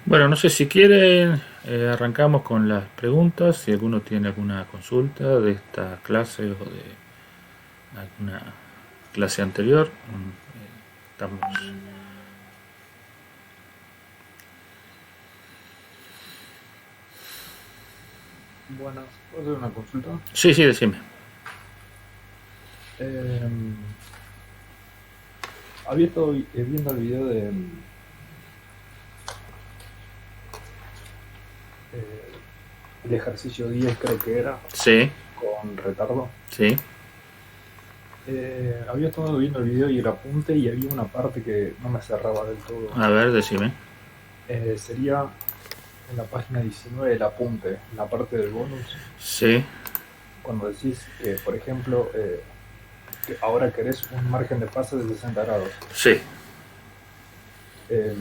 Bueno, no sé si quieren, arrancamos con las preguntas, si alguno tiene alguna consulta de esta clase o de alguna clase anterior. Estamos. Buenas, ¿puedo hacer una consulta? Sí, sí, decime. Eh, Había estado viendo el video de eh, el ejercicio 10 creo que era, Sí, con retardo. sí. Había estado viendo el video y el apunte y había una parte que no me cerraba del todo. A ver, decime. Sería en la página 19 el apunte, la parte del bonus, Sí, cuando decís que, por ejemplo, que ahora querés un margen de fase de 60 grados. sí, Eh,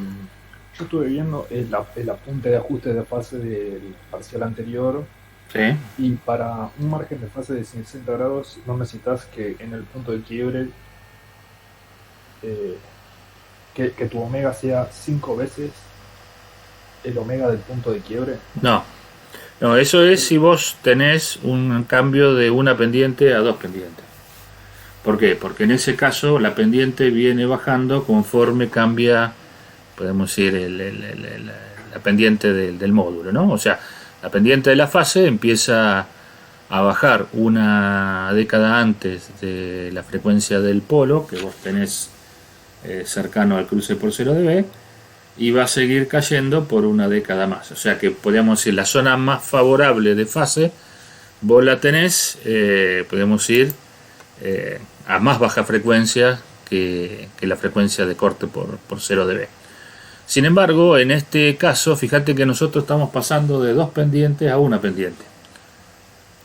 yo estuve viendo el apunte de ajuste de fase del parcial anterior sí. y para un margen de fase de 60 grados no necesitas que en el punto de quiebre eh, que tu omega sea 5 veces el omega del punto de quiebre. No, no, eso es Eh, si vos tenés un cambio de una pendiente a dos pendientes. ¿Por qué? Porque en ese caso la pendiente viene bajando conforme cambia, podemos decir, la pendiente del módulo, ¿no? O sea, la pendiente de la fase empieza a bajar una década antes de la frecuencia del polo que vos tenés cercano al cruce por 0 dB y va a seguir cayendo por una década más. O sea que podríamos decir la zona más favorable de fase vos la tenés, podemos ir a más baja frecuencia que la frecuencia de corte por 0 dB. Sin embargo, en este caso, fíjate que nosotros estamos pasando de dos pendientes a una pendiente,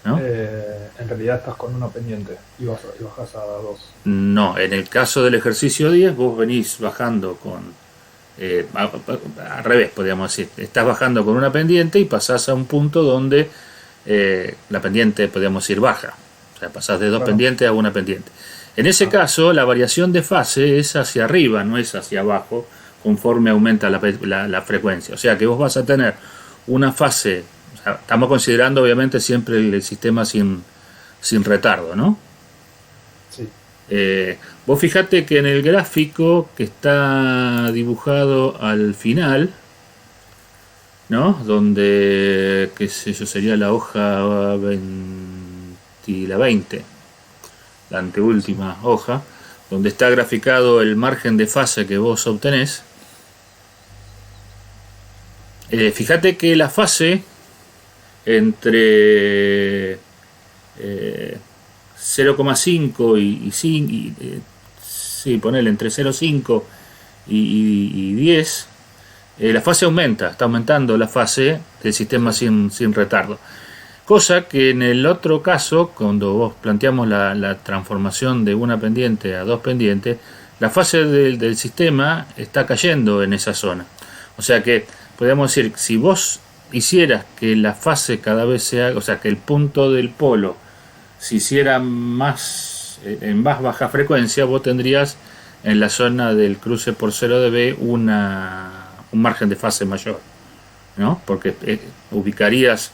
¿no? en realidad estás con una pendiente y bajas a dos. No, en el caso del ejercicio 10 vos venís bajando con... al revés, podríamos decir. Estás bajando con una pendiente y pasás a un punto donde la pendiente, podríamos decir, baja. O sea, pasás de dos Claro. pendientes a una pendiente. En ese Ah, caso, la variación de fase es hacia arriba, no es hacia abajo, conforme aumenta la frecuencia. O sea que vos vas a tener una fase, o sea, estamos considerando obviamente siempre el sistema sin retardo, ¿no? sí. Vos fijate que en el gráfico que está dibujado al final, ¿no? Donde, qué sé yo, sería la hoja 20, la 20, la Sí. anteúltima hoja, donde está graficado el margen de fase que vos obtenés. Fíjate que la fase entre 0,5 sí, ponele entre 0,5 y 10, la fase aumenta, está aumentando la fase del sistema Sí. sin retardo. Cosa que en el otro caso, cuando vos planteamos la transformación de una pendiente a dos pendientes, la fase del sistema está cayendo en esa zona. O sea que podríamos decir, si vos hicieras que la fase cada vez sea, o sea, que el punto del polo se hiciera más en más baja frecuencia, vos tendrías en la zona del cruce por 0 dB un margen de fase mayor, ¿no? Porque ubicarías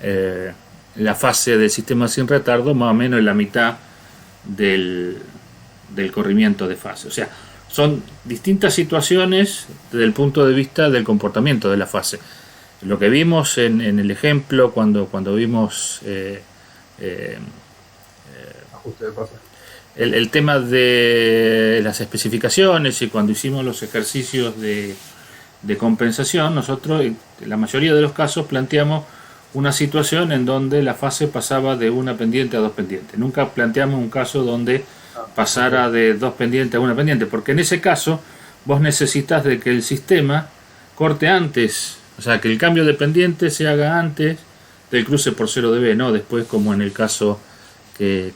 eh, la fase del sistema sin retardo más o menos en la mitad del, del corrimiento de fase. O sea, son distintas situaciones desde el punto de vista del comportamiento de la fase. Lo que vimos en el ejemplo cuando vimos eh, Ajuste de fase. el tema de las especificaciones y cuando hicimos los ejercicios de compensación, nosotros en la mayoría de los casos planteamos una situación en donde la fase pasaba de una pendiente a dos pendientes. Nunca planteamos un caso donde Ah, ok. pasara de dos pendientes a una pendiente, porque en ese caso vos necesitas de que el sistema corte antes, o sea, que el cambio de pendiente se haga antes del cruce por 0 dB, no después como en el caso que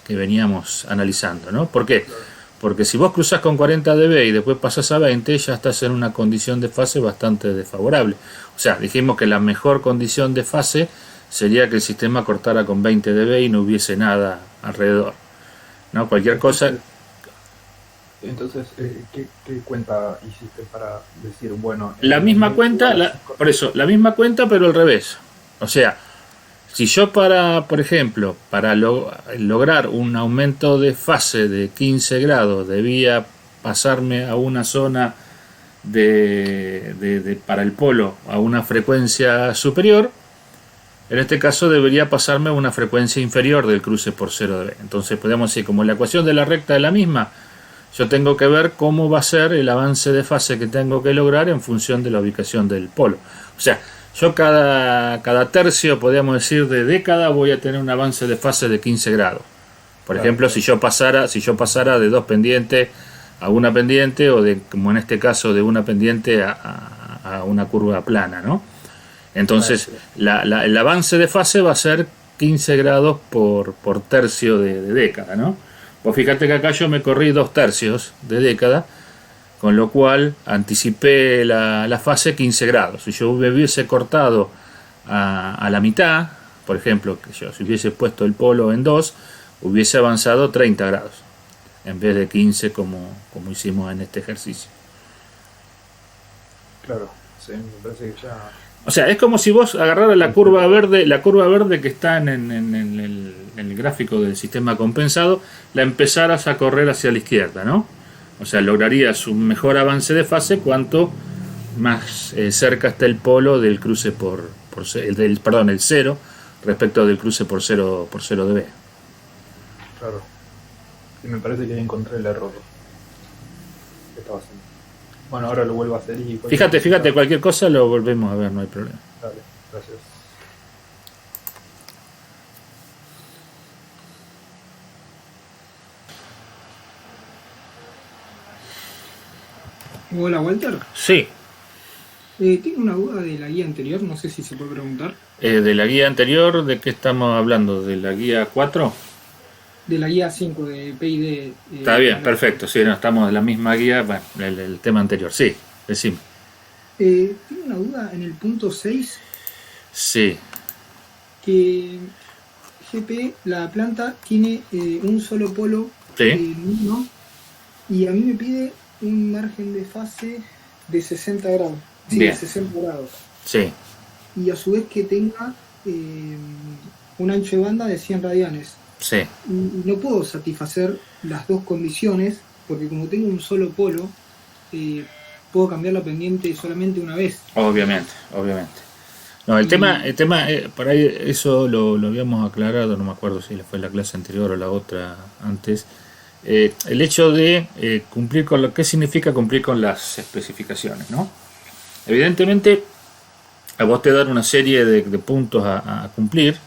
veníamos analizando, ¿no? ¿Por qué? Claro. Porque si vos cruzás con 40 dB y después pasas a 20, ya estás en una condición de fase bastante desfavorable. O sea, dijimos que la mejor condición de fase sería que el sistema cortara con 20 dB y no hubiese nada alrededor, ¿no? Cualquier cosa. Entonces, Entonces, ¿qué cuenta hiciste para decir, bueno, en La el misma momento cuenta, por eso, la misma cuenta pero al revés. O sea, si yo por ejemplo, para lograr un aumento de fase de 15 grados debía pasarme a una zona para el polo a una frecuencia superior, en este caso debería pasarme a una frecuencia inferior del cruce por 0 dB. Entonces podemos decir, como la ecuación de la recta es la misma, yo tengo que ver cómo va a ser el avance de fase que tengo que lograr en función de la ubicación del polo. O sea, yo cada tercio, podríamos decir, de década voy a tener un avance de fase de 15 grados. Por claro, ejemplo, claro. si yo pasara de dos pendientes a una pendiente, o de, como en este caso, de una pendiente a una curva plana, ¿no? Claro, Entonces, sí. el avance de fase va a ser 15 grados por tercio de década, ¿no? Pues fíjate que acá yo me corrí 2 tercios de década, con lo cual anticipé la fase 15 grados. Si yo hubiese cortado a la mitad, por ejemplo, que yo si hubiese puesto el polo en 2, hubiese avanzado 30 grados, en vez de 15 como hicimos en este ejercicio. Claro, sí, me parece que ya O sea, es como si vos agarraras entiendo. la curva verde que está en el gráfico del sistema compensado, la empezaras a correr hacia la izquierda, ¿no? O sea, lograrías un mejor avance de fase cuanto más cerca está el polo del cruce perdón, el cero respecto del cruce por 0 dB. Claro. Y me parece que ya encontré el error que estaba haciendo. Bueno, ahora lo vuelvo a hacer y cualquier Fíjate, cosita. cualquier cosa lo volvemos a ver, no hay problema. Dale, gracias. Hola Walter. Sí, Tengo una duda de la guía anterior, no sé si se puede preguntar. de la guía anterior, ¿de qué estamos hablando? ¿De la guía 4? De la guía 5 de PID. Está bien, perfecto. Sí, no, estamos en la misma guía. Bueno, el tema anterior. Sí, decime. Tengo una duda en el punto 6 Sí, que GP, la planta, tiene un solo polo, sí, ¿no? Y a mí me pide un margen de fase de 60 grados. Sí, de bien, 60 grados. sí, Y a su vez que tenga un ancho de banda de 100 radianes. sí. Y no puedo satisfacer las dos condiciones porque como tengo un solo polo, eh, puedo cambiar la pendiente solamente una vez. Obviamente, obviamente. No, Y por ahí eso lo habíamos aclarado, no me acuerdo si fue la clase anterior o la otra antes. El hecho de cumplir con ¿qué significa cumplir con las especificaciones, ¿no? Evidentemente, a vos te dan una serie de puntos a cumplir,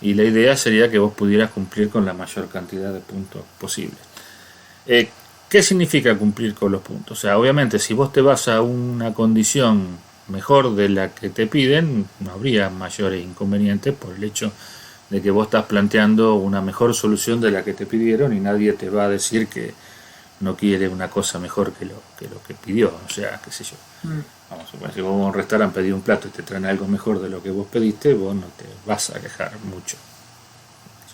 y la idea sería que vos pudieras cumplir con la mayor cantidad de puntos posibles. Eh, ¿Qué significa cumplir con los puntos? O sea, obviamente si vos te vas a una condición mejor de la que te piden, no habría mayores inconvenientes por el hecho de que vos estás planteando una mejor solución de la que te pidieron, y nadie te va a decir que no quiere una cosa mejor que lo que pidió. O sea, qué sé yo. mm, Vamos a suponer, si vos a un restaurante pedís un plato y te traen algo mejor de lo que vos pediste, vos no te vas a quejar mucho,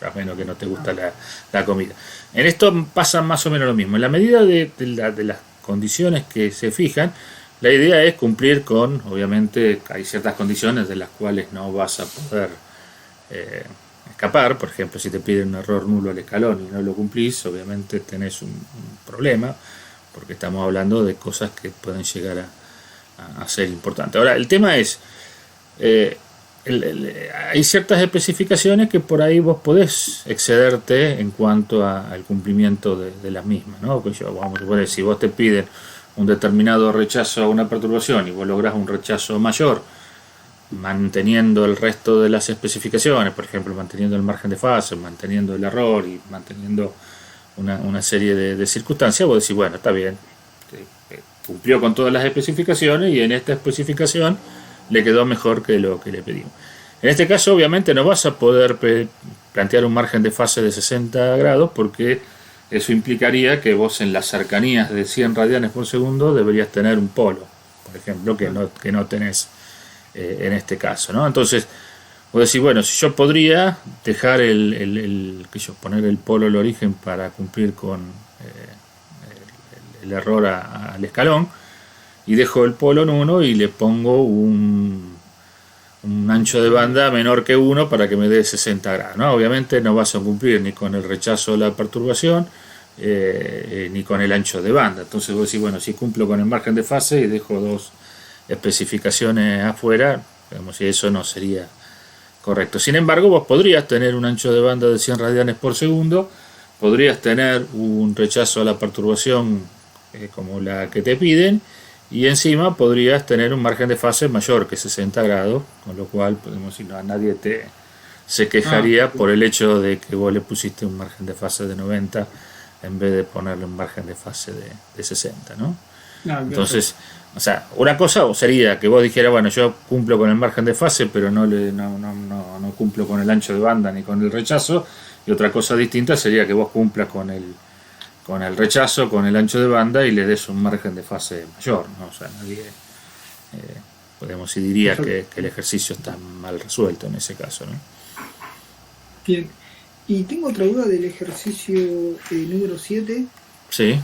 a menos que no te gusta ah, la comida. En esto pasa más o menos lo mismo. En la medida de las condiciones que se fijan, la idea es cumplir con, obviamente, hay ciertas condiciones de las cuales no vas a poder eh, escapar. Por ejemplo, si te piden un error nulo al escalón y no lo cumplís, obviamente tenés un problema, porque estamos hablando de cosas que pueden llegar a ser importantes. Ahora, el tema es, eh, hay ciertas especificaciones que por ahí vos podés excederte en cuanto al cumplimiento de las mismas, ¿no? Que vamos a suponer, si vos te piden un determinado rechazo a una perturbación y vos lográs un rechazo mayor, manteniendo el resto de las especificaciones, por ejemplo, manteniendo el margen de fase, manteniendo el error y manteniendo una serie de circunstancias, vos decís, bueno, está bien, cumplió con todas las especificaciones y en esta especificación le quedó mejor que lo que le pedimos. En este caso, obviamente, no vas a poder plantear un margen de fase de 60 grados, porque eso implicaría que vos en las cercanías de 100 radianes por segundo deberías tener un polo, por ejemplo, que claro. no tenés en este caso, ¿no? Entonces, vos decís, bueno, si yo podría dejar poner el polo al origen para cumplir con el error al escalón, y dejo el polo en 1 y le pongo un ancho de banda menor que 1 para que me dé 60 grados, ¿no? Obviamente no vas a cumplir ni con el rechazo o la perturbación, ni con el ancho de banda. Entonces vos decís, bueno, si cumplo con el margen de fase y dejo 2 especificaciones afuera, digamos, y eso no sería correcto. Sin embargo, vos podrías tener un ancho de banda de 100 radianes por segundo, podrías tener un rechazo a la perturbación como la que te piden, y encima podrías tener un margen de fase mayor que 60 grados, con lo cual podemos decir, no, nadie se quejaría por el hecho de que vos le pusiste un margen de fase de 90 en vez de ponerle un margen de fase de 60, ¿no? Entonces, o sea, una cosa sería que vos dijeras, bueno, yo cumplo con el margen de fase, pero no cumplo con el ancho de banda ni con el rechazo, y otra cosa distinta sería que vos cumplas con el rechazo, con el ancho de banda, y le des un margen de fase mayor, ¿no? O sea, nadie podemos y diría que el ejercicio está mal resuelto en ese caso, ¿no? Bien. Y tengo otra duda del ejercicio número 7. Sí.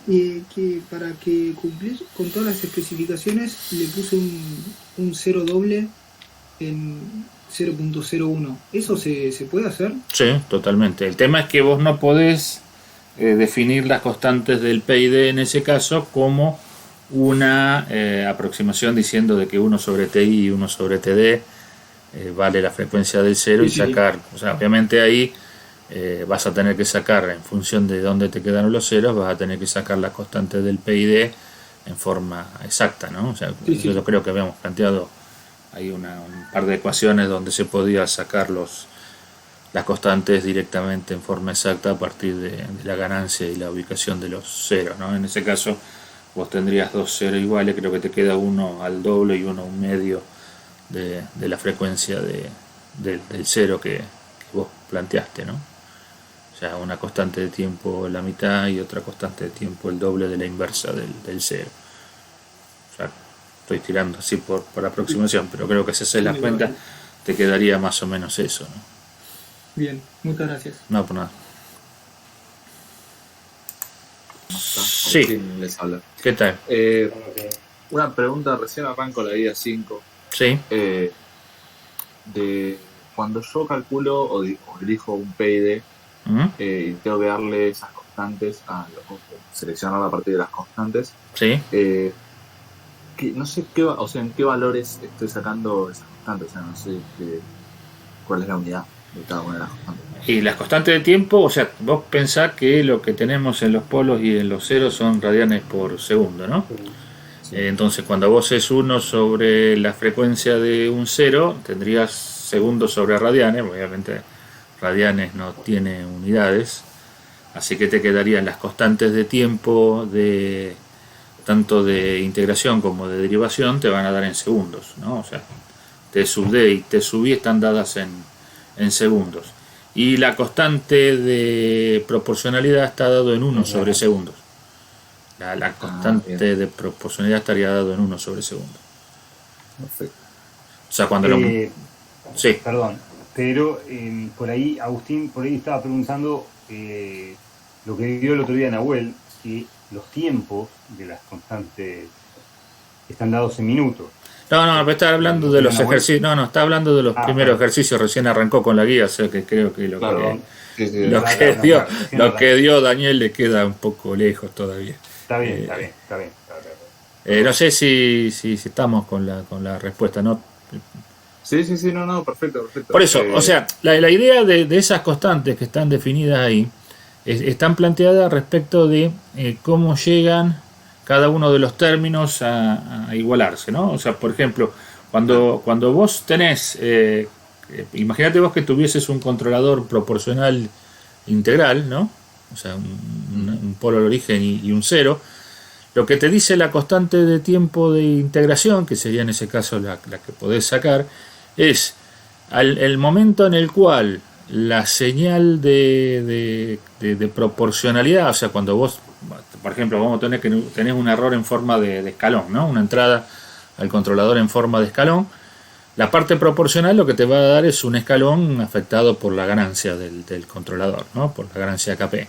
Que para que cumplir con todas las especificaciones le puse un cero doble en 0.01. ¿Eso se puede hacer? Sí, totalmente. El tema es que vos no podés definir las constantes del PID en ese caso como una aproximación diciendo de que 1 sobre TI y 1 sobre TD vale la frecuencia del cero, y sacar, o sea, obviamente ahí vas a tener que sacar, en función de dónde te quedaron los ceros, vas a tener que sacar las constantes del PID en forma exacta, ¿no? O sea, yo creo que habíamos planteado hay un par de ecuaciones donde se podía sacar las constantes directamente en forma exacta a partir de la ganancia y la ubicación de los ceros, ¿no? En ese caso vos tendrías 2 ceros iguales, creo que te queda uno al doble y uno a un medio de la frecuencia del cero que vos planteaste, ¿no? O sea, una constante de tiempo la mitad y otra constante de tiempo el doble de la inversa del cero. O sea, estoy tirando así por aproximación, pero creo que si haces las cuentas te quedaría más o menos eso, ¿no? Bien, muchas gracias. No, por nada. Sí, les habla. ¿Qué tal? Una pregunta, recién arranco la guía 5. Sí. De cuando yo calculo o elijo un PID y tengo que darle esas constantes, seleccionar a partir de las constantes. Sí. No sé en qué valores estoy sacando esas constantes, o sea, no sé cuál es la unidad de cada una de las constantes. Y las constantes de tiempo, o sea, vos pensás que lo que tenemos en los polos y en los ceros son radianes por segundo, ¿no? Sí. Entonces, cuando vos es 1 sobre la frecuencia de un cero, tendrías segundos sobre radianes, obviamente radianes no tiene unidades, así que te quedarían las constantes de tiempo tanto de integración como de derivación, te van a dar en segundos, ¿no? O sea, T sub D y T sub I están dadas en segundos. Y la constante de proporcionalidad está dado en 1 sobre segundos. La constante de proporcionalidad estaría dado en 1 sobre segundos. Perfecto. O sea, cuando sí. Perdón, pero por ahí, Agustín, estaba preguntando lo que dio el otro día Nahuel, que los tiempos de las constantes están dados en minutos. No, pero está hablando de los ejercicios. No, está hablando de los primeros ejercicios. Recién arrancó con la guía, o sea que creo que lo que dio Daniel le queda un poco lejos todavía. Está bien. No sé si estamos con la respuesta, ¿no? Sí, no, perfecto. Por eso, o sea, la idea de esas constantes que están definidas ahí están planteadas respecto de cómo llegan cada uno de los términos a igualarse, ¿no? O sea, por ejemplo, cuando vos tenés, imagínate vos que tuvieses un controlador proporcional integral, ¿no? O sea, un polo al origen y un cero. Lo que te dice la constante de tiempo de integración, que sería en ese caso la que podés sacar, es el momento en el cual la señal de proporcionalidad, o sea, cuando vos, por ejemplo, vamos a tener que tenés un error en forma de escalón, ¿no? Una entrada al controlador en forma de escalón. La parte proporcional lo que te va a dar es un escalón afectado por la ganancia del controlador, ¿no? Por la ganancia KP.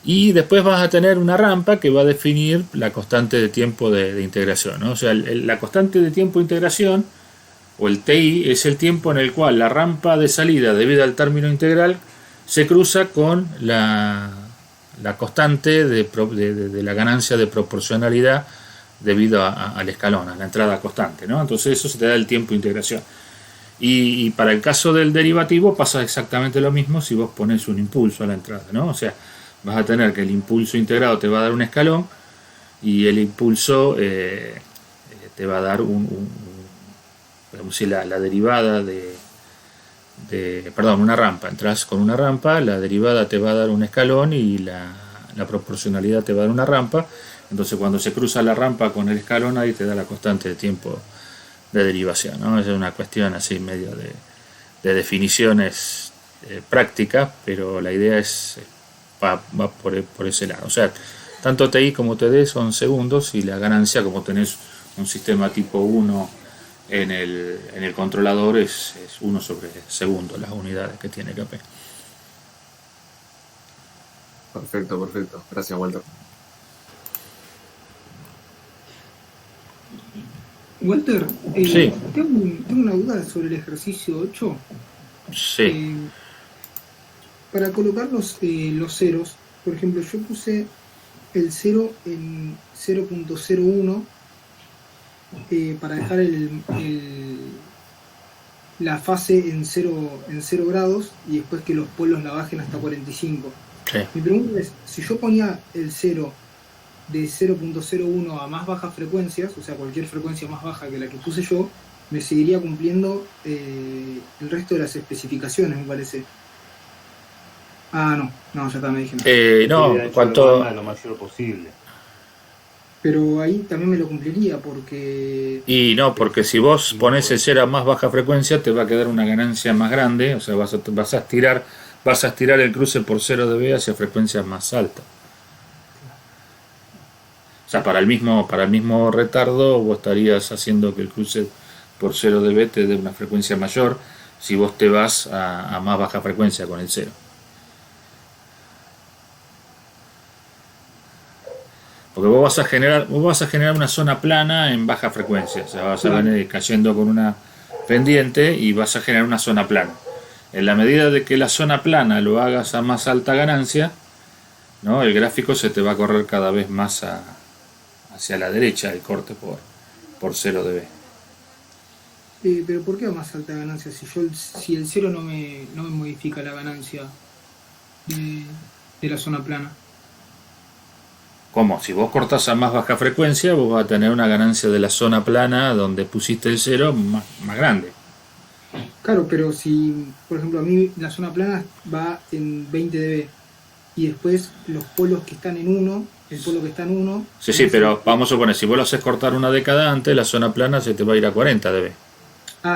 Y después vas a tener una rampa que va a definir la constante de tiempo de integración, ¿no? O sea, la constante de tiempo de integración, o el TI, es el tiempo en el cual la rampa de salida debido al término integral se cruza con la constante de la ganancia de proporcionalidad debido al escalón, a la entrada constante, ¿no? Entonces eso se te da el tiempo de integración. Y para el caso del derivativo pasa exactamente lo mismo si vos pones un impulso a la entrada, ¿no? O sea, vas a tener que el impulso integrado te va a dar un escalón y el impulso te va a dar podemos decir, la derivada perdón, una rampa. Entras con una rampa, la derivada te va a dar un escalón y la proporcionalidad te va a dar una rampa. Entonces cuando se cruza la rampa con el escalón, ahí te da la constante de tiempo de derivación, ¿no? Es una cuestión así medio de definiciones prácticas, pero la idea va por ese lado. O sea, tanto TI como TD son segundos y la ganancia, como tenés un sistema tipo 1 en el controlador, es 1 sobre segundo las unidades que tiene KP. Perfecto. Gracias, Walter. Walter, sí. tengo una duda sobre el ejercicio 8. Sí. Para colocar los ceros, por ejemplo, yo puse el 0 en 0.01 para dejar la fase en 0 grados y después que los polos la bajen hasta 45. Sí. Mi pregunta es, si yo ponía el 0 de 0.01 a más bajas frecuencias, o sea, cualquier frecuencia más baja que la que puse yo, me seguiría cumpliendo el resto de las especificaciones, me parece. No, ya está, me dije. No, cuanto lo mayor posible. Pero ahí también me lo cumpliría porque... Y no, porque si vos pones el 0 a más baja frecuencia te va a quedar una ganancia más grande, o sea, vas a estirar el cruce por 0 dB hacia frecuencias más altas. O sea, para el mismo retardo vos estarías haciendo que el cruce por 0 dB te dé una frecuencia mayor si vos te vas a más baja frecuencia con el 0. Porque vos vas a generar una zona plana en baja frecuencia, o sea, vas a venir cayendo con una pendiente y vas a generar una zona plana. En la medida de que la zona plana lo hagas a más alta ganancia, ¿no? El gráfico se te va a correr cada vez más hacia la derecha, el corte por 0 dB. Pero ¿por qué a más alta ganancia? Si el 0 no me modifica la ganancia de la zona plana. ¿Cómo? Si vos cortás a más baja frecuencia, vos vas a tener una ganancia de la zona plana donde pusiste el 0 más grande. Claro, pero si, por ejemplo, a mí la zona plana va en 20 dB y después los polos que están en 1, el polo que está en 1... Sí, pero vamos a suponer, si vos lo haces cortar una década antes, la zona plana se te va a ir a 40 dB.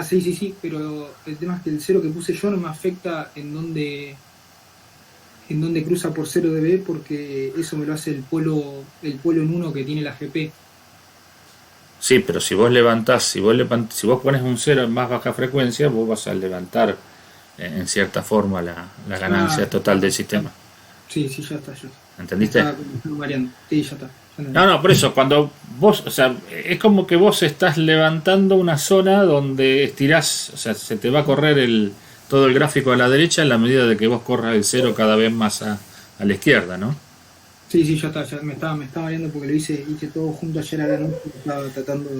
Sí, pero el tema es que el 0 que puse yo no me afecta en donde cruza por 0 dB, porque eso me lo hace el polo en 1 que tiene la GP. Sí, pero si vos pones un 0 en más baja frecuencia, vos vas a levantar en cierta forma la ganancia total del sistema. Sí, ya está. ¿Entendiste? Sí, ya está. No, por eso, cuando vos, o sea, es como que vos estás levantando una zona donde estirás, o sea, se te va a correr todo el gráfico a la derecha en la medida de que vos corras el 0 cada vez más a la izquierda, ¿no? Sí, ya está, me estaba variando porque lo hice todo junto ayer a la noche, estaba tratando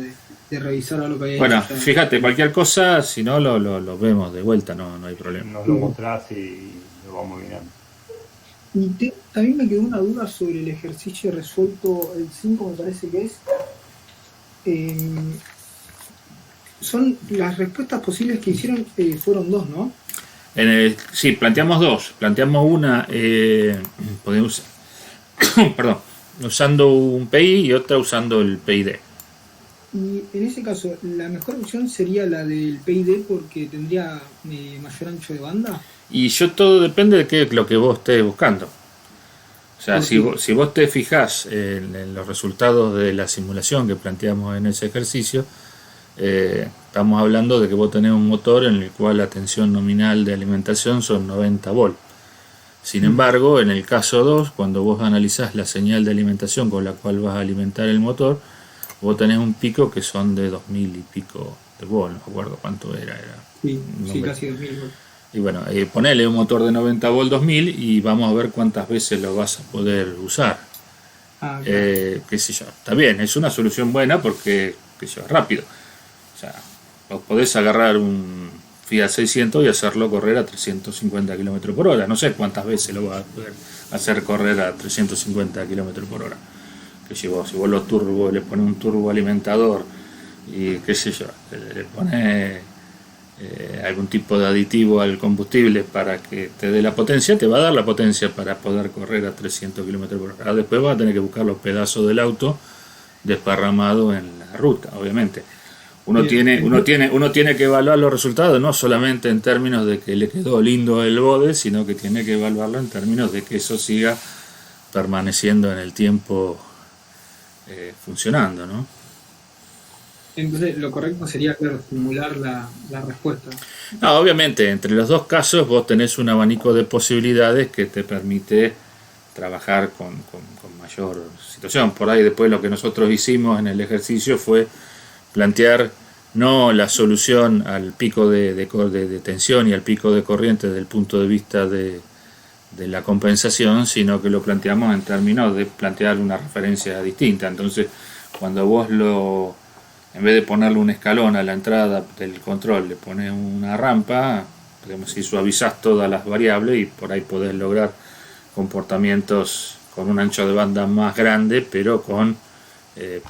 de revisar lo que había hecho. Bueno, fíjate, cualquier cosa, si no lo vemos de vuelta, no hay problema. Nos lo mostrás y lo vamos mirando. Y también me quedó una duda sobre el ejercicio resuelto, el 5 me parece que es. Son las respuestas posibles que hicieron, fueron 2, ¿no? Sí, planteamos 2. Planteamos una, podemos, perdón, usando un PI y otra usando el PID. Y en ese caso, la mejor opción sería la del PID porque tendría mayor ancho de banda. Y todo depende de qué es lo que vos estés buscando. O sea, si vos te fijás en los resultados de la simulación que planteamos en ese ejercicio, estamos hablando de que vos tenés un motor en el cual la tensión nominal de alimentación son 90 volts. Sin embargo, en el caso 2, cuando vos analizás la señal de alimentación con la cual vas a alimentar el motor, vos tenés un pico que son de 2000 y pico de volt, no me acuerdo cuánto era. Sí, casi 2000 volt. Y bueno, ponele un motor de 90 volt 2000 y vamos a ver cuántas veces lo vas a poder usar. Claro. Qué sé yo, está bien, es una solución buena porque, qué sé yo, es rápido. O sea, vos podés agarrar un Fiat 600 y hacerlo correr a 350 km por hora. No sé cuántas veces lo vas a poder hacer correr a 350 km por hora. Que si vos los turbos, le pones un turbo alimentador y qué sé yo, le pones algún tipo de aditivo al combustible para que te dé la potencia, te va a dar la potencia para poder correr a 300 km por hora. Después vas a tener que buscar los pedazos del auto desparramados en la ruta, obviamente. Uno tiene que evaluar los resultados, no solamente en términos de que le quedó lindo el bode, sino que tiene que evaluarlo en términos de que eso siga permaneciendo en el tiempo funcionando, ¿no? Entonces, lo correcto sería, claro, simular la respuesta. No, obviamente, entre los dos casos vos tenés un abanico de posibilidades que te permite trabajar con mayor situación. Por ahí después lo que nosotros hicimos en el ejercicio fue plantear no la solución al pico de tensión y al pico de corriente desde el punto de vista de la compensación, sino que lo planteamos en términos de plantear una referencia distinta. Entonces, cuando vos en vez de ponerle un escalón a la entrada del control, le pones una rampa, podemos decir, suavizás todas las variables y por ahí podés lograr comportamientos con un ancho de banda más grande, pero con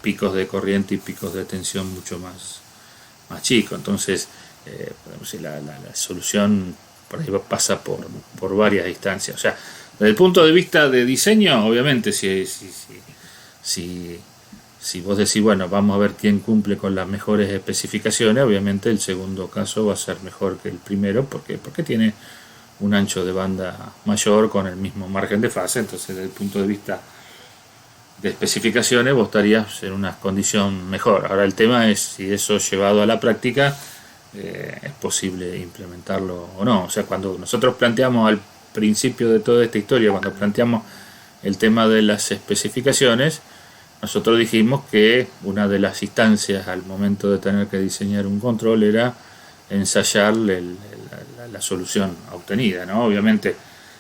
picos de corriente y picos de tensión mucho más chicos. Entonces, podemos decir, la solución por ahí pasa por varias instancias. O sea, desde el punto de vista de diseño, obviamente, si vos decís, bueno, vamos a ver quién cumple con las mejores especificaciones, obviamente el segundo caso va a ser mejor que el primero, porque tiene un ancho de banda mayor con el mismo margen de fase. Entonces, desde el punto de vista de especificaciones, vos estarías en una condición mejor. Ahora, el tema es si eso llevado a la práctica es posible implementarlo o no. O sea, cuando nosotros planteamos al principio de toda esta historia, cuando planteamos el tema de las especificaciones, nosotros dijimos que una de las instancias al momento de tener que diseñar un control era ensayar la solución obtenida, ¿no? Obviamente,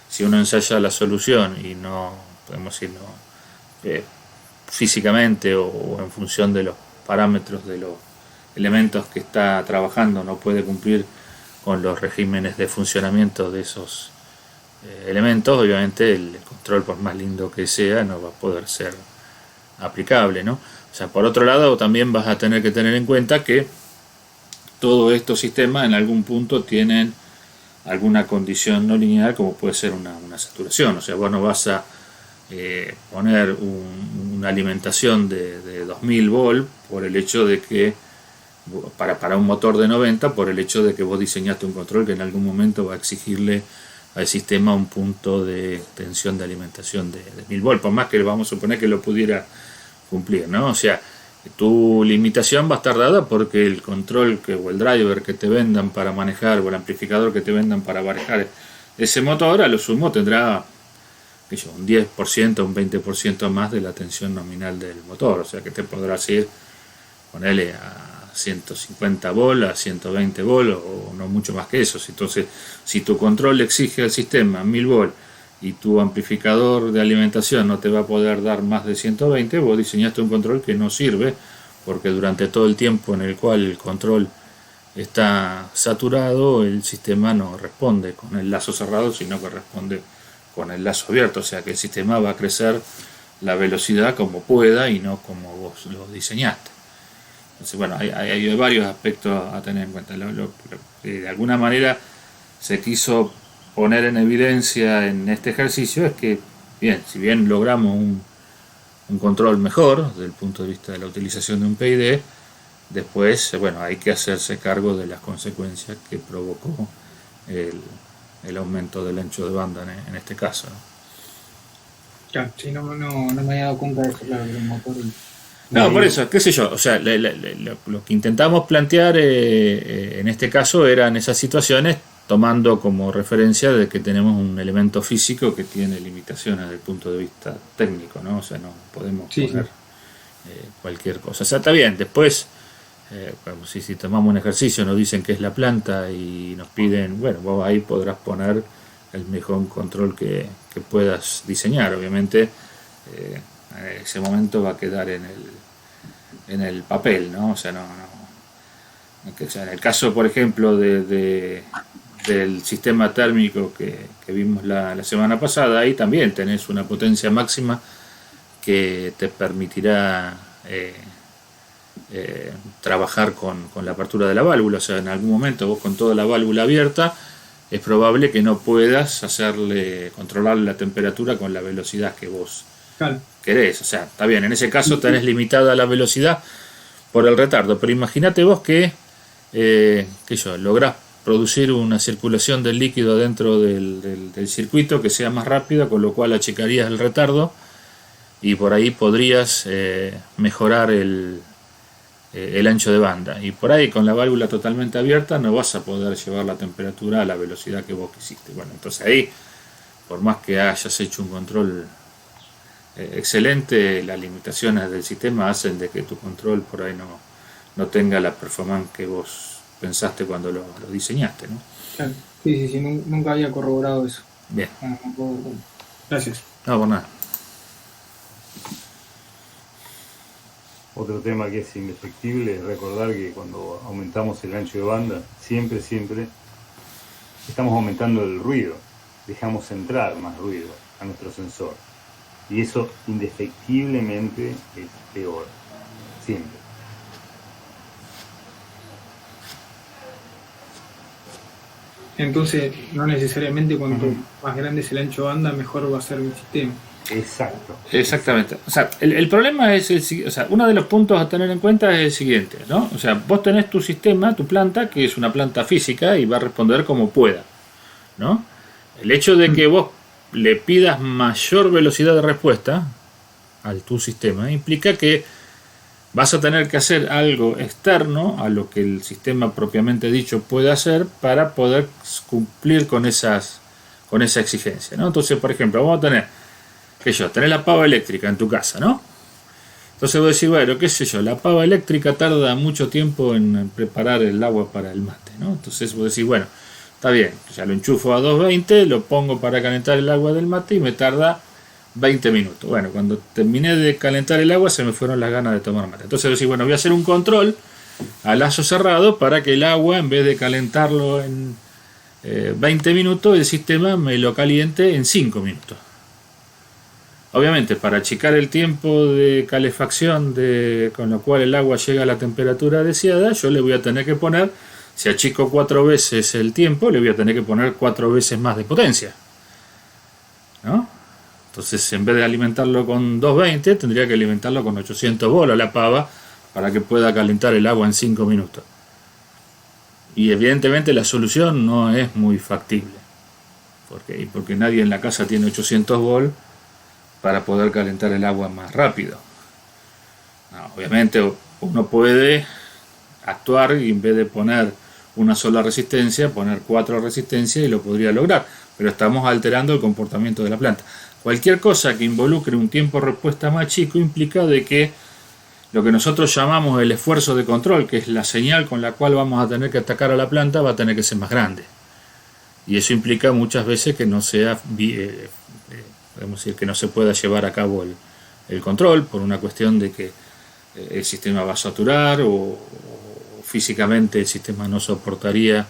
si uno ensaya la solución y no, podemos decir, físicamente o en función de los parámetros de los elementos que está trabajando, no puede cumplir con los regímenes de funcionamiento de esos elementos, obviamente el control, por más lindo que sea, no va a poder ser aplicable, ¿no? O sea, por otro lado, también vas a tener que tener en cuenta que todos estos sistemas en algún punto tienen alguna condición no lineal, como puede ser una saturación. O sea, vos no vas a poner una alimentación de 2000 volt por el hecho de que para un motor de 90, por el hecho de que vos diseñaste un control que en algún momento va a exigirle al sistema un punto de tensión de alimentación de 1000 volt, por más que vamos a suponer que lo pudiera cumplir, ¿no? O sea, tu limitación va a estar dada porque el control o el driver que te vendan para manejar o el amplificador que te vendan para manejar ese motor, a lo sumo tendrá un 10%, un 20% más de la tensión nominal del motor. O sea que te podrás ir, ponerle a 150 volt, a 120 volt o no mucho más que eso. Entonces, si tu control le exige al sistema 1000 volt y tu amplificador de alimentación no te va a poder dar más de 120, vos diseñaste un control que no sirve, porque durante todo el tiempo en el cual el control está saturado, el sistema no responde con el lazo cerrado, sino que responde con el lazo abierto. O sea que el sistema va a crecer la velocidad como pueda y no como vos lo diseñaste. Entonces, bueno, hay varios aspectos a tener en cuenta. Lo que de alguna manera se quiso poner en evidencia en este ejercicio es que, bien, si bien logramos un control mejor desde el punto de vista de la utilización de un PID, después, bueno, hay que hacerse cargo de las consecuencias que provocó el aumento del ancho de banda en este caso, ¿no? Claro, sí, no me había dado cuenta de eso, claro, del motor. No, por eso, qué sé yo, o sea, lo que intentamos plantear en este caso eran esas situaciones tomando como referencia de que tenemos un elemento físico que tiene limitaciones desde el punto de vista técnico, ¿no? O sea, no podemos poner cualquier cosa. O sea, está bien, después, si tomamos un ejercicio, nos dicen que es la planta y nos piden, bueno, vos ahí podrás poner el mejor control que puedas diseñar. Obviamente, en ese momento va a quedar en el papel, ¿no? O sea, en el caso, por ejemplo, del sistema térmico que vimos la semana pasada, ahí también tenés una potencia máxima que te permitirá trabajar con la apertura de la válvula. O sea, en algún momento vos con toda la válvula abierta es probable que no puedas controlar la temperatura con la velocidad que vos querés. O sea, está bien, en ese caso tenés limitada la velocidad por el retardo, pero imagínate vos que lográs producir una circulación del líquido dentro del circuito que sea más rápida, con lo cual achicarías el retardo y por ahí podrías mejorar el ancho de banda. Y por ahí con la válvula totalmente abierta no vas a poder llevar la temperatura a la velocidad que vos quisiste. Bueno, entonces ahí, por más que hayas hecho un control excelente, las limitaciones del sistema hacen de que tu control por ahí no tenga la performance que vos pensaste cuando lo diseñaste, ¿no? Claro. Sí, nunca había corroborado eso. Bien. Gracias. No, por nada. Otro tema que es indefectible es recordar que cuando aumentamos el ancho de banda, siempre estamos aumentando el ruido, dejamos entrar más ruido a nuestro sensor. Y eso indefectiblemente es peor, siempre. Entonces, no necesariamente cuanto más grande es el ancho de banda, mejor va a ser el sistema. Exacto. Exactamente. O sea, el problema es uno de los puntos a tener en cuenta es el siguiente, ¿no? O sea, vos tenés tu sistema, tu planta, que es una planta física y va a responder como pueda, ¿no? El hecho de que vos le pidas mayor velocidad de respuesta al tu sistema implica que vas a tener que hacer algo externo a lo que el sistema propiamente dicho puede hacer para poder cumplir con esa exigencia, ¿no? Entonces, por ejemplo, vamos a tener tenés la pava eléctrica en tu casa, ¿no? Entonces vos decís, bueno, qué sé yo, la pava eléctrica tarda mucho tiempo en preparar el agua para el mate, ¿no? Entonces vos decís, bueno, está bien, ya lo enchufo a 220, lo pongo para calentar el agua del mate y me tarda 20 minutos. Bueno, cuando terminé de calentar el agua se me fueron las ganas de tomar mate. Entonces vos decís, bueno, voy a hacer un control a lazo cerrado para que el agua, en vez de calentarlo en 20 minutos, el sistema me lo caliente en 5 minutos. Obviamente, para achicar el tiempo de calefacción con lo cual el agua llega a la temperatura deseada, yo le voy a tener que poner, si achico 4 veces el tiempo, le voy a tener que poner 4 veces más de potencia, ¿no? Entonces, en vez de alimentarlo con 220, tendría que alimentarlo con 800 bolos la pava para que pueda calentar el agua en 5 minutos. Y evidentemente la solución no es muy factible. Porque nadie en la casa tiene 800 volt para poder calentar el agua más rápido. No, obviamente uno puede actuar y en vez de poner una sola resistencia, poner 4 resistencias y lo podría lograr, pero estamos alterando el comportamiento de la planta. Cualquier cosa que involucre un tiempo de respuesta más chico implica de que lo que nosotros llamamos el esfuerzo de control, que es la señal con la cual vamos a tener que atacar a la planta, va a tener que ser más grande. Y eso implica muchas veces que no sea podemos decir que no se pueda llevar a cabo el control por una cuestión de que el sistema va a saturar o físicamente el sistema no soportaría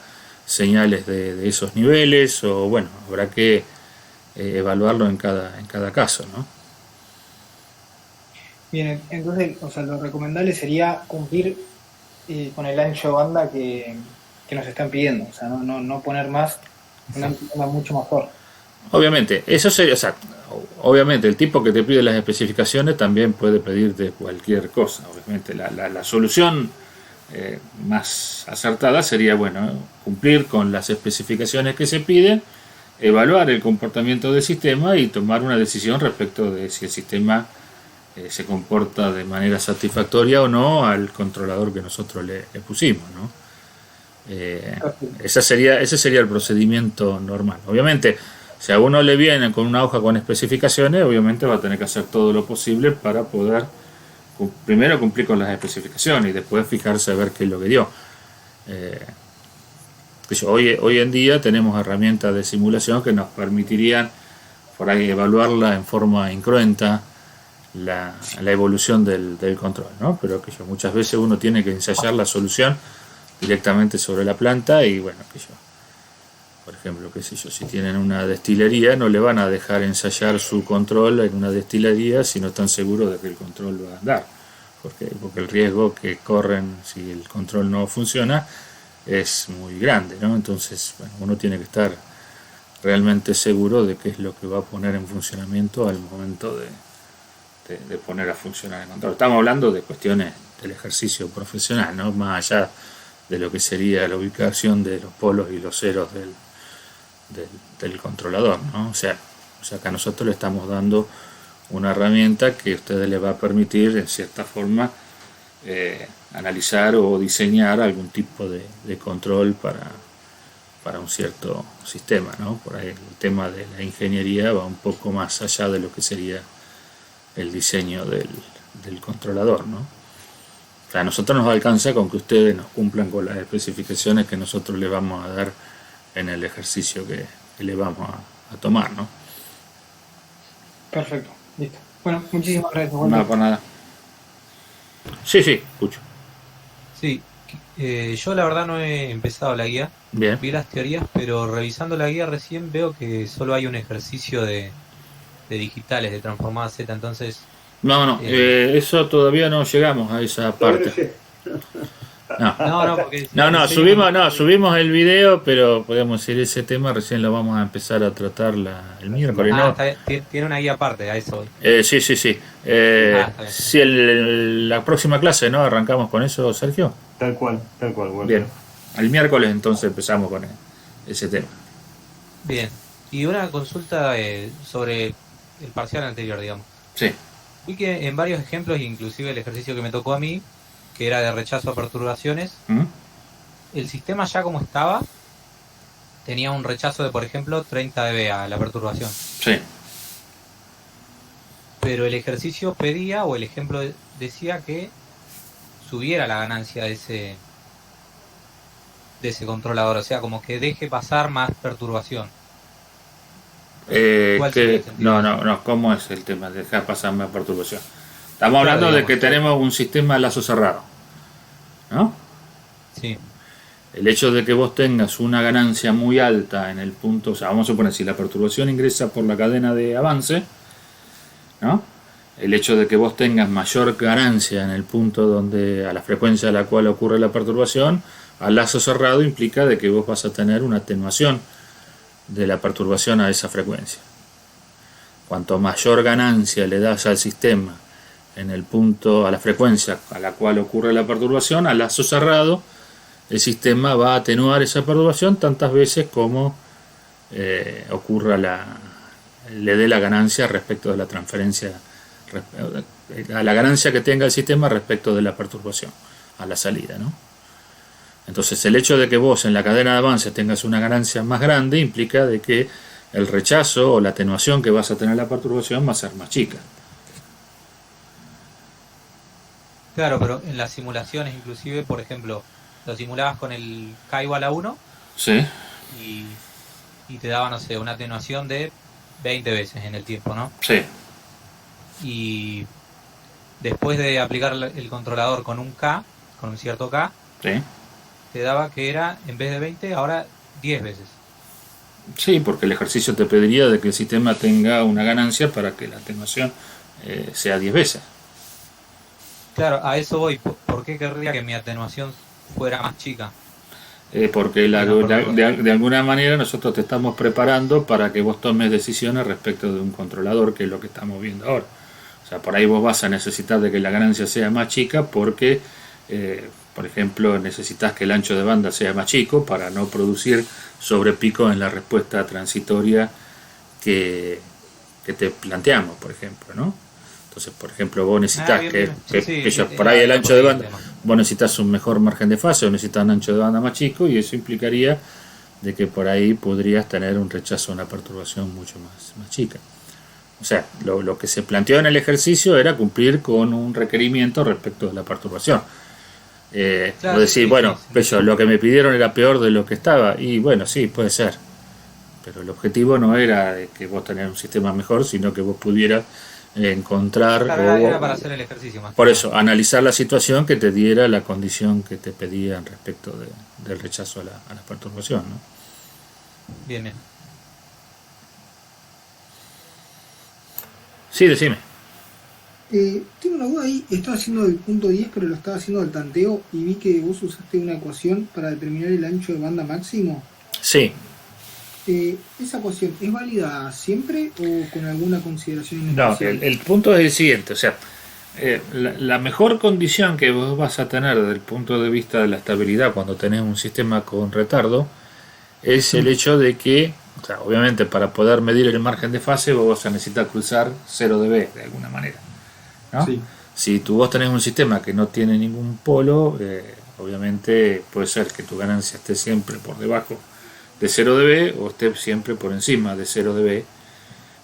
señales de esos niveles, o bueno, habrá que evaluarlo en cada caso, ¿no? Bien, entonces, lo recomendable sería cumplir con el ancho de banda que nos están pidiendo, o sea, no poner más, una mucho mejor. Obviamente, eso sería, obviamente el tipo que te pide las especificaciones también puede pedirte cualquier cosa. Obviamente la solución más acertada sería, bueno, cumplir con las especificaciones que se piden, evaluar el comportamiento del sistema y tomar una decisión respecto de si el sistema se comporta de manera satisfactoria o no al controlador que nosotros le pusimos, ¿no? Ese sería el procedimiento normal. Obviamente, si a uno le viene con una hoja con especificaciones, obviamente va a tener que hacer todo lo posible para poder primero cumplir con las especificaciones y después fijarse a ver qué es lo que dio. Hoy en día tenemos herramientas de simulación que nos permitirían por ahí evaluarla en forma incruenta la evolución del control, ¿no? Pero muchas veces uno tiene que ensayar la solución directamente sobre la planta y bueno, por ejemplo, si tienen una destilería no le van a dejar ensayar su control en una destilería si no están seguros de que el control va a andar, porque el riesgo que corren si el control no funciona es muy grande, ¿no? Entonces, bueno, uno tiene que estar realmente seguro de qué es lo que va a poner en funcionamiento al momento de poner a funcionar el control. Estamos hablando de cuestiones del ejercicio profesional, ¿no? Más allá de lo que sería la ubicación de los polos y los ceros del controlador, ¿no? O sea, que a nosotros le estamos dando una herramienta que a ustedes les va a permitir, en cierta forma, analizar o diseñar algún tipo de control para un cierto sistema, ¿no? Por ahí el tema de la ingeniería va un poco más allá de lo que sería el diseño del controlador, ¿no? O sea, a nosotros nos alcanza con que ustedes nos cumplan con las especificaciones que nosotros les vamos a dar en el ejercicio que le vamos a tomar, ¿no? Perfecto, listo. Bueno, muchísimas gracias. No, por nada. Sí, escucho. Sí, yo la verdad no he empezado la guía. Bien. Vi las teorías, pero revisando la guía recién veo que solo hay un ejercicio de digitales, de transformada Z, entonces... No, eso todavía no llegamos a esa parte. Porque subimos el video, pero podemos decir ese tema recién lo vamos a empezar a tratar el miércoles, ¿no? Tiene una guía aparte, a eso. Sí. Sí, la próxima clase, ¿no? Arrancamos con eso, Sergio. Tal cual. Bueno. Bien, el miércoles entonces empezamos con ese tema. Bien, y una consulta sobre el parcial anterior, digamos. Sí. Vi que en varios ejemplos, inclusive el ejercicio que me tocó a mí, que era de rechazo a perturbaciones, el sistema ya como estaba, tenía un rechazo de, por ejemplo, 30 dB a la perturbación. Sí. Pero el ejercicio pedía, o el ejemplo decía que subiera la ganancia de ese controlador, o sea, como que deje pasar más perturbación. No, ¿cómo es el tema de dejar pasar más perturbación? Estamos hablando de que tenemos un sistema de lazo cerrado, ¿no? Sí. El hecho de que vos tengas una ganancia muy alta en el punto, o sea, vamos a suponer, si la perturbación ingresa por la cadena de avance, ¿no? El hecho de que vos tengas mayor ganancia en el punto donde, a la frecuencia a la cual ocurre la perturbación, al lazo cerrado implica de que vos vas a tener una atenuación de la perturbación a esa frecuencia. Cuanto mayor ganancia le das al sistema en el punto, a la frecuencia a la cual ocurre la perturbación, al lazo cerrado, el sistema va a atenuar esa perturbación tantas veces como ocurra le dé la ganancia respecto de la transferencia, a la ganancia que tenga el sistema respecto de la perturbación a la salida, ¿no? Entonces el hecho de que vos en la cadena de avance tengas una ganancia más grande implica de que el rechazo o la atenuación que vas a tener la perturbación va a ser más chica. Claro, pero en las simulaciones inclusive, por ejemplo, lo simulabas con el K igual a 1. Sí. Y te daba, no sé, una atenuación de 20 veces en el tiempo, ¿no? Sí. Y después de aplicar el controlador con un K, con un cierto K, sí, te daba que era, en vez de 20, ahora 10 veces. Sí, porque el ejercicio te pediría de que el sistema tenga una ganancia para que la atenuación sea 10 veces. Claro, a eso voy. ¿Por qué querría que mi atenuación fuera más chica? Porque de alguna manera nosotros te estamos preparando para que vos tomes decisiones respecto de un controlador, que es lo que estamos viendo ahora. O sea, por ahí vos vas a necesitar de que la ganancia sea más chica porque, por ejemplo, necesitas que el ancho de banda sea más chico para no producir sobrepico en la respuesta transitoria que te planteamos, por ejemplo, ¿no? Entonces, por ejemplo, vos necesitas por ahí el ancho de banda, vos necesitas un mejor margen de fase o necesitas un ancho de banda más chico, y eso implicaría de que por ahí podrías tener un rechazo, una perturbación mucho más chica. O sea, lo que se planteó en el ejercicio era cumplir con un requerimiento respecto de la perturbación. Claro, o decir, sí, bueno, sí. lo que me pidieron era peor de lo que estaba, y bueno, sí, puede ser. Pero el objetivo no era de que vos tenés un sistema mejor, sino que vos pudieras encontrar... Claro, era para hacer el ejercicio más. Por eso, analizar la situación que te diera la condición que te pedían respecto del rechazo a la perturbación, ¿no? Bien, bien. Sí, decime. Tengo una duda ahí, estaba haciendo el punto 10, pero lo estaba haciendo del tanteo y vi que vos usaste una ecuación para determinar el ancho de banda máximo. Sí. ¿Esa ecuación es válida siempre o con alguna consideración en No, especial? el punto es el siguiente, o sea, la mejor condición que vos vas a tener desde el punto de vista de la estabilidad cuando tenés un sistema con retardo es el hecho de que, o sea, obviamente para poder medir el margen de fase vos vas a necesitar cruzar 0 dB de alguna manera, ¿no? Sí. Si vos tenés un sistema que no tiene ningún polo, obviamente puede ser que tu ganancia esté siempre por debajo de 0 dB o esté siempre por encima de 0 dB.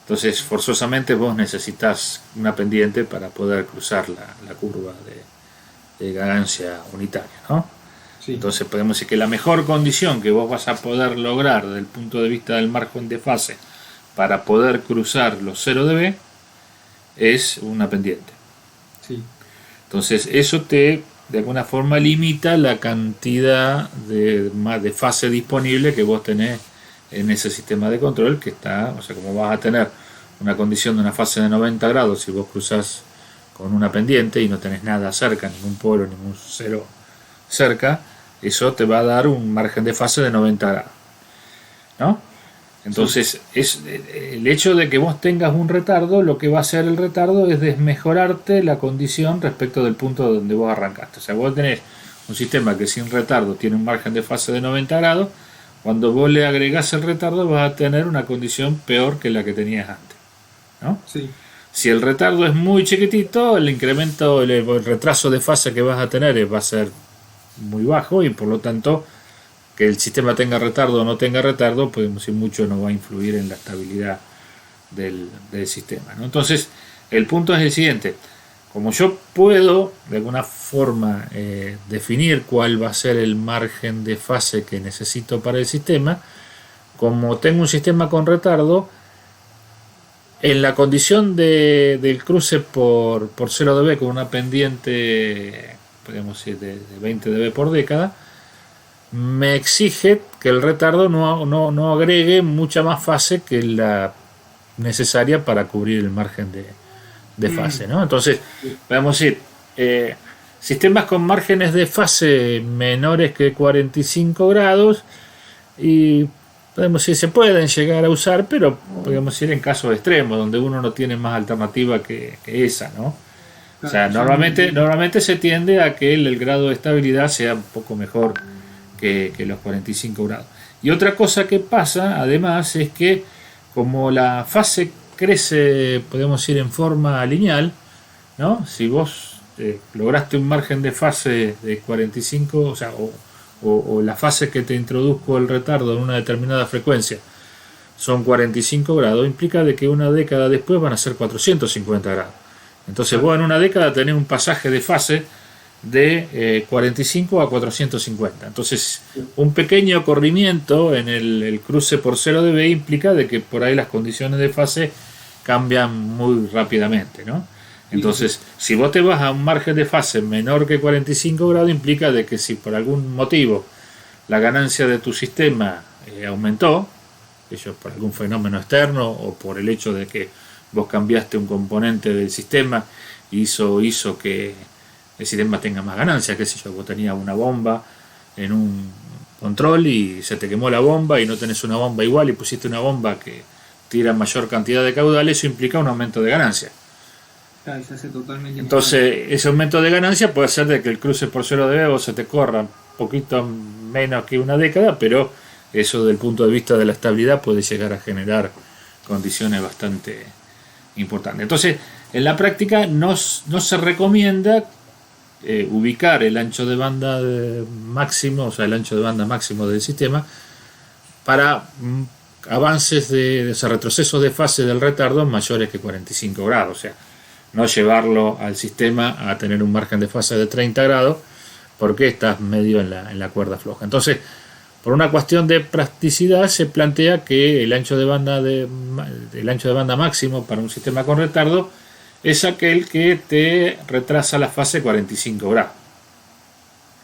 Entonces forzosamente vos necesitas una pendiente para poder cruzar la curva de ganancia unitaria, ¿no? Sí. Entonces podemos decir que la mejor condición que vos vas a poder lograr desde el punto de vista del margen de fase para poder cruzar los 0 dB es una pendiente. Sí. Entonces eso te de alguna forma limita la cantidad de fase disponible que vos tenés en ese sistema de control, que está, o sea, como vas a tener una condición de una fase de 90 grados si vos cruzás con una pendiente y no tenés nada cerca, ningún polo, ningún cero cerca, eso te va a dar un margen de fase de 90 grados, ¿no? Entonces, es el hecho de que vos tengas un retardo, lo que va a hacer el retardo es desmejorarte la condición respecto del punto donde vos arrancaste. O sea, vos tenés un sistema que sin retardo tiene un margen de fase de 90 grados, cuando vos le agregás el retardo vas a tener una condición peor que la que tenías antes, ¿no? Sí. Si el retardo es muy chiquitito, el incremento, el retraso de fase que vas a tener va a ser muy bajo y por lo tanto que el sistema tenga retardo o no tenga retardo, podemos decir mucho no va a influir en la estabilidad del sistema, ¿no? Entonces, el punto es el siguiente: como yo puedo de alguna forma definir cuál va a ser el margen de fase que necesito para el sistema, como tengo un sistema con retardo, en la condición del cruce por 0 dB con una pendiente, podemos decir, de 20 dB por década, me exige que el retardo no agregue mucha más fase que la necesaria para cubrir el margen de fase, ¿no? Entonces, podemos decir, sistemas con márgenes de fase menores que 45 grados, y podemos decir, se pueden llegar a usar, pero podemos decir en casos extremos, donde uno no tiene más alternativa que esa, ¿no? O sea, normalmente se tiende a que el grado de estabilidad sea un poco mejor que los 45 grados. Y otra cosa que pasa, además, es que como la fase crece, podemos decir, en forma lineal, ¿no? Si vos lograste un margen de fase de 45, o sea, o la fase que te introduzco el retardo en una determinada frecuencia son 45 grados, implica de que una década después van a ser 450 grados. Entonces vos en una década tenés un pasaje de fase de 45 a 450. Entonces un pequeño corrimiento en el cruce por 0 dB implica de que por ahí las condiciones de fase cambian muy rápidamente, ¿no? Entonces, si vos te vas a un margen de fase menor que 45 grados, implica de que si por algún motivo la ganancia de tu sistema aumentó, ello por algún fenómeno externo o por el hecho de que vos cambiaste un componente del sistema, hizo que el sistema tenga más ganancia, qué sé yo, vos tenías una bomba en un control y se te quemó la bomba y no tenés una bomba igual y pusiste una bomba que tira mayor cantidad de caudal, eso implica un aumento de ganancia. Claro, se hace totalmente. Entonces, ese aumento de ganancia puede ser de que el cruce por 0 dB o se te corra un poquito menos que una década, pero eso desde el punto de vista de la estabilidad puede llegar a generar condiciones bastante importantes. Entonces, en la práctica no se recomienda ubicar el ancho de banda máximo, o sea, el ancho de banda máximo del sistema para avances o sea, retrocesos de fase del retardo mayores que 45 grados, o sea, no llevarlo al sistema a tener un margen de fase de 30 grados porque estás medio en la cuerda floja. Entonces, por una cuestión de practicidad se plantea que el ancho de banda máximo para un sistema con retardo es aquel que te retrasa la fase 45 grados,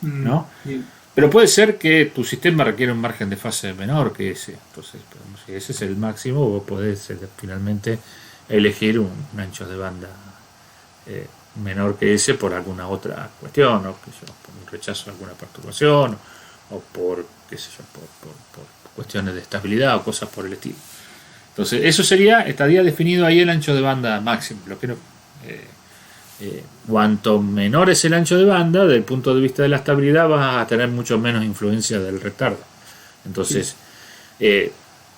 ¿no? Pero puede ser que tu sistema requiera un margen de fase menor que ese. Entonces, si ese es el máximo, vos podés finalmente elegir un ancho de banda menor que ese por alguna otra cuestión, ¿no? Por un rechazo de alguna perturbación o por, qué sé yo, por cuestiones de estabilidad o cosas por el estilo. Entonces, eso estaría definido ahí el ancho de banda máximo. Lo que no, cuanto menor es el ancho de banda, desde el punto de vista de la estabilidad, vas a tener mucho menos influencia del retardo. Entonces,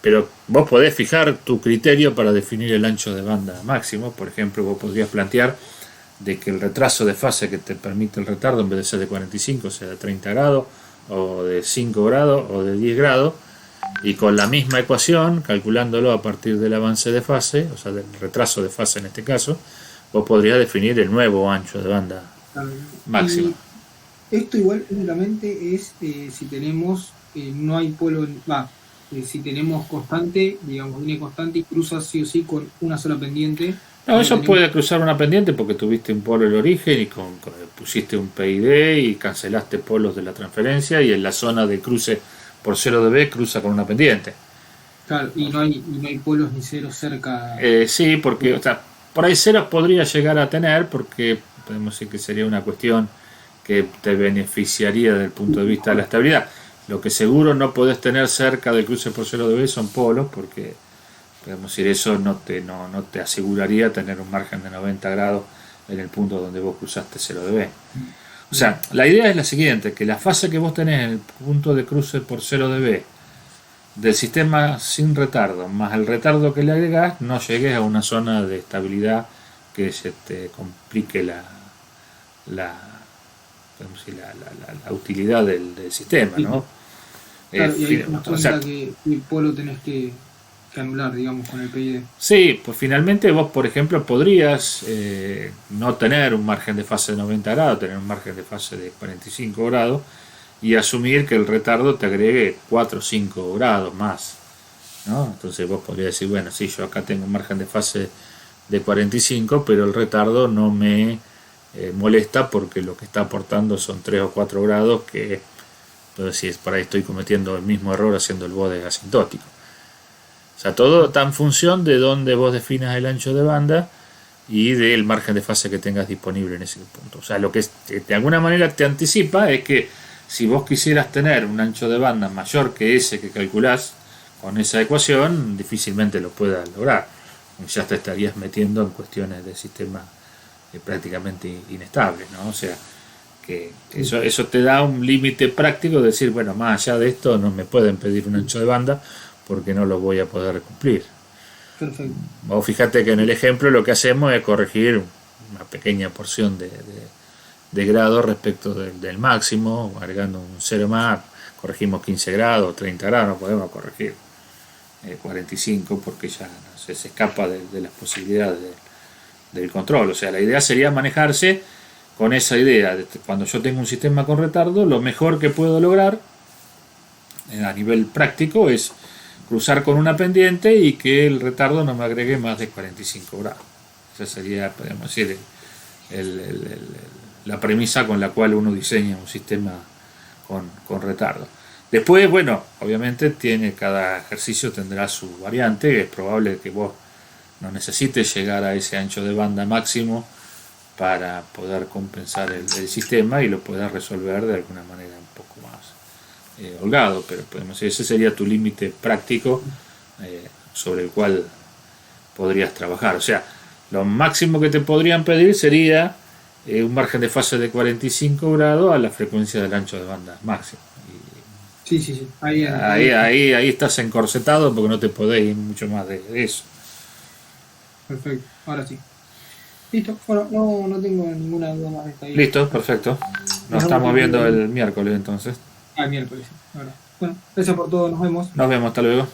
pero vos podés fijar tu criterio para definir el ancho de banda máximo. Por ejemplo, vos podrías plantear de que el retraso de fase que te permite el retardo, en vez de ser de 45, sea de 30 grados, o de 5 grados, o de 10 grados, y con la misma ecuación, calculándolo a partir del avance de fase, o sea, del retraso de fase en este caso, vos podrías definir el nuevo ancho de banda máximo. Y esto igual únicamente es si tenemos, no hay polo, si tenemos constante, digamos, línea constante y cruza sí o sí con una sola pendiente. No, eso puede cruzar una pendiente porque tuviste un polo el origen y pusiste un PID y cancelaste polos de la transferencia y en la zona de cruce por 0 dB cruza con una pendiente. Claro, y no hay polos ni ceros cerca. Sí, porque, o sea, por ahí ceros podría llegar a tener porque podemos decir que sería una cuestión que te beneficiaría desde el punto de vista de la estabilidad. Lo que seguro no podés tener cerca del cruce por 0 dB son polos, porque podemos decir eso no te aseguraría tener un margen de 90 grados en el punto donde vos cruzaste 0 dB. O sea, la idea es la siguiente, que la fase que vos tenés en el punto de cruce por 0 dB del sistema sin retardo, más el retardo que le agregás, no llegues a una zona de estabilidad que se te complique la utilidad del sistema, ¿no? Claro, y ahí nos cuenta que el polo tenés que anular, digamos, con el PID. Sí, pues finalmente vos, por ejemplo, podrías no tener un margen de fase de 90 grados, tener un margen de fase de 45 grados y asumir que el retardo te agregue 4 o 5 grados más, ¿no? Entonces vos podrías decir, bueno, sí, yo acá tengo un margen de fase de 45, pero el retardo no me molesta porque lo que está aportando son 3 o 4 grados que, entonces si es por ahí estoy cometiendo el mismo error haciendo el bode asintótico. O sea, todo está en función de dónde vos definas el ancho de banda y del margen de fase que tengas disponible en ese punto. O sea, lo que de alguna manera te anticipa es que si vos quisieras tener un ancho de banda mayor que ese que calculás con esa ecuación, difícilmente lo puedas lograr. Ya te estarías metiendo en cuestiones de sistema prácticamente inestable, ¿no? O sea, que eso te da un límite práctico de decir, bueno, más allá de esto no me pueden pedir un ancho de banda porque no lo voy a poder cumplir. Perfecto. Vos fíjate que en el ejemplo lo que hacemos es corregir una pequeña porción de grado respecto del máximo, agregando un 0 más, corregimos 15 grados, 30 grados, no podemos corregir 45 porque ya se escapa de las posibilidades del control. O sea, la idea sería manejarse con esa idea de cuando yo tengo un sistema con retardo, lo mejor que puedo lograr a nivel práctico es cruzar con una pendiente y que el retardo no me agregue más de 45 grados. Esa sería, podemos decir, la premisa con la cual uno diseña un sistema con retardo. Después, bueno, obviamente cada ejercicio tendrá su variante. Es probable que vos no necesites llegar a ese ancho de banda máximo para poder compensar el sistema y lo puedas resolver de alguna manera un poco más holgado, pero podemos decir, ese sería tu límite práctico sobre el cual podrías trabajar. O sea, lo máximo que te podrían pedir sería un margen de fase de 45 grados a la frecuencia del ancho de banda máximo. Sí. Ahí estás encorsetado porque no te podés ir mucho más de eso. Perfecto, ahora sí. Listo, bueno, no tengo ninguna duda más de esta idea. Listo, perfecto. Nos estamos viendo el miércoles entonces. El miércoles, ahora. Bueno, gracias por todo, nos vemos. Nos vemos, hasta luego.